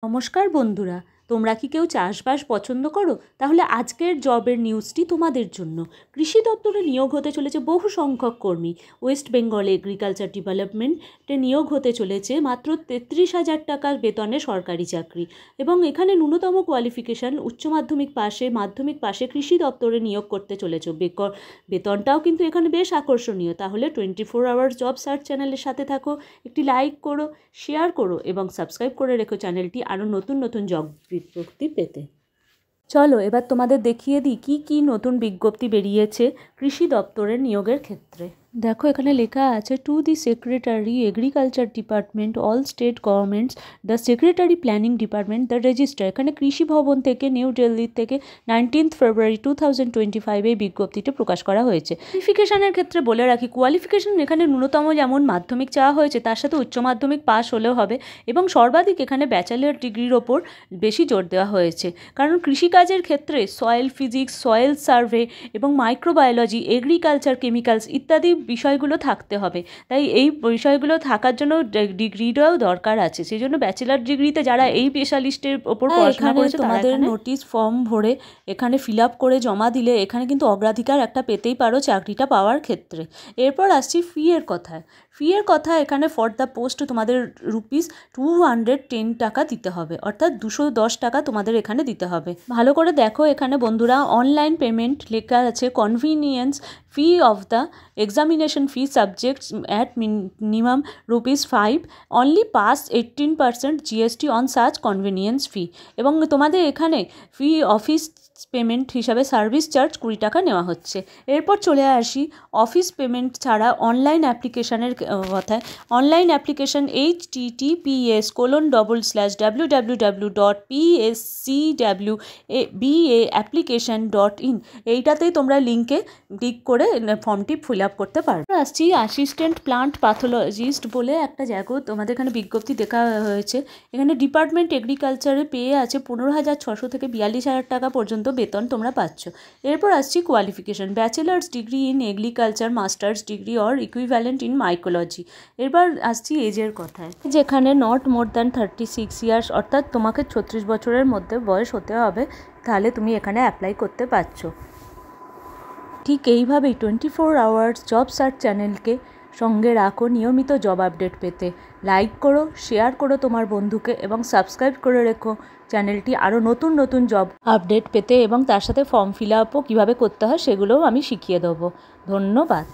নমস্কার বন্ধুরা, তোমরা কি কেউ চাষবাস পছন্দ করো? তাহলে আজকের জবের নিউজটি তোমাদের জন্য। কৃষি দপ্তরে নিয়োগ হতে চলেছে বহু সংখ্যক কর্মী। ওয়েস্ট বেঙ্গল এগ্রিকালচার ডিভেলপমেন্টে নিয়োগ হতে চলেছে মাত্র 33,000 টাকার বেতনে সরকারি চাকরি, এবং এখানে ন্যূনতম কোয়ালিফিকেশান উচ্চ মাধ্যমিক পাশে, মাধ্যমিক পাশে কৃষি দপ্তরে নিয়োগ করতে চলেছে। বেতনটাও কিন্তু এখানে বেশ আকর্ষণীয়। তাহলে 24 আওয়ার্স জব সার্চ চ্যানেলের সাথে থাকো, একটি লাইক করো, শেয়ার করো এবং সাবস্ক্রাইব করে রেখো চ্যানেলটি আরও নতুন নতুন জব বিজ্ঞপ্তি পেতে। চলো এবার তোমাদের দেখিয়ে দিই কী কী নতুন বিজ্ঞপ্তি বেরিয়েছে কৃষি দপ্তরের নিয়োগের ক্ষেত্রে। দেখো এখানে লেখা আছে, to the secretary agriculture department all state governments, the secretary planning department, the registrar. এখানে কৃষি ভবন থেকে, নিউ দিল্লি থেকে 19 ফেব্রুয়ারি 2025 এই বিজ্ঞপ্তিটি প্রকাশ করা হয়েছে। কোয়ালিফিকেশানের ক্ষেত্রে বলে রাখি, কোয়ালিফিকেশান এখানে ন্যূনতম যেমন মাধ্যমিক চাওয়া হয়েছে, তার সাথে উচ্চ মাধ্যমিক পাস হলেও হবে, এবং সর্বাধিক এখানে ব্যাচেলর ডিগ্রির ওপর বেশি জোর দেওয়া হয়েছে। কারণ কৃষিকাজের ক্ষেত্রে সয়েল ফিজিক্স, সয়েল সার্ভে এবং মাইক্রোবায়োলজি, এগ্রিকালচার কেমিক্যালস ইত্যাদি বিষয়গুলো থাকতে হবে। তাই এই বিষয়গুলো থাকার জন্য ডিগ্রিটাও দরকার আছে। সেই জন্য ব্যাচেলার ডিগ্রিতে যারা এই স্পেশালিস্টের ওপর পড়াশোনা করেছে তোমাদের নোটিশ ফর্ম ভরে এখানে ফিল আপ করে জমা দিলে এখানে কিন্তু অগ্রাধিকার একটা পেতেই পারো চাকরিটা পাওয়ার ক্ষেত্রে। এরপর আসছি ফি এর কথায়। এখানে ফর দ্য পোস্ট তোমাদের ₹210 টাকা দিতে হবে, অর্থাৎ 210 টাকা তোমাদের এখানে দিতে হবে। ভালো করে দেখো এখানে বন্ধুরা, অনলাইন পেমেন্ট লেখা আছে, convenience fee of the examination fee subjects at minimum ₹5, only pass 18% GST on such convenience fee. এবং তোমাদের এখানে ফি অফিস পেমেন্ট হিসাবে সার্ভিস চার্জ 20 টাকা নেওয়া হচ্ছে। এরপর চলে আসি অফিস পেমেন্ট ছাড়া অনলাইন অ্যাপ্লিকেশানের কথায়। অনলাইন অ্যাপ্লিকেশান https://www.pscwbaapplication.in এইটাতেই তোমরা লিঙ্কে ক্লিক করে ফর্মটি ফিল আপ করতে পারবে। আসছি অ্যাসিস্ট্যান্ট প্লান্ট প্যাথোলজিস্ট বলে একটা জায়গা তোমাদের এখানে বিজ্ঞপ্তি দেখা হয়েছে। এখানে ডিপার্টমেন্ট এগ্রিকালচারে পেয়ে আছে 15,600 থেকে 42,000 টাকা পর্যন্ত বেতন তোমরা পাচ্ছ। এরপর আসছি qualification, bachelor's degree in agriculture, master's degree or equivalent in mycology. এরপর আসছি এজের কথায়, যেখানে নট মোর দ্যান 36 ইয়ার্স, অর্থাৎ তোমাকে 36 বছরের মধ্যে বয়স হতে হবে, তাহলে তুমি এখানে অ্যাপ্লাই করতে পারছো। ঠিক এইভাবেই 24 আওয়ার্স জব সার্চ চ্যানেলকে সঙ্গে রাখো নিয়মিত জব আপডেট পেতে। লাইক করো, শেয়ার করো তোমার বন্ধুকে এবং সাবস্ক্রাইব করে রেখো চ্যানেলটি আরও নতুন নতুন জব আপডেট পেতে, এবং তার সাথে ফর্ম ফিল আপও কীভাবে করতে হয় সেগুলোও আমি শিখিয়ে দেবো। ধন্যবাদ।